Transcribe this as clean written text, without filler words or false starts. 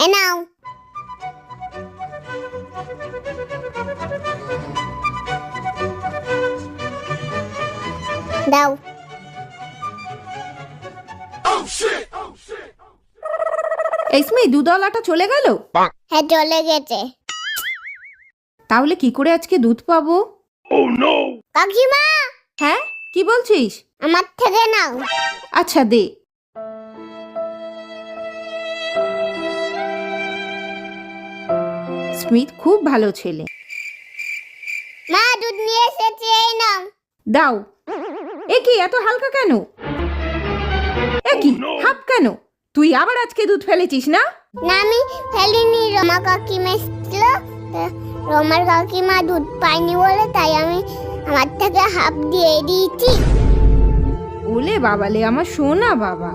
এ নাও। দাও। এই স্মিথ, দুধওয়ালাটা চলে গেল? হ্যাঁ, চলে গেছে। তাহলে কি করে আজকে দুধ পাবো? কাকিমা, হ্যাঁ, কি বলছিস? আমার থেকে নাও। আচ্ছা দে। স্মিথ খুব ভালো ছেলে। মা, দুধ নিয়ে এসেছি, এই নাও। দাও। এ কি এত হালকা কেন? এ কি হাফ কেন? তুই আবার আজকে দুধ ফেলেছিস না? না, আমি ফেলিনি। রমা কাকিমা এসেছিল, রমার কাকিমা দুধ পাইনি বলে তাই আমি আমার থেকে হাফ দিয়ে দিয়েছি। ওলে বাবালে, আমার সোনা বাবা।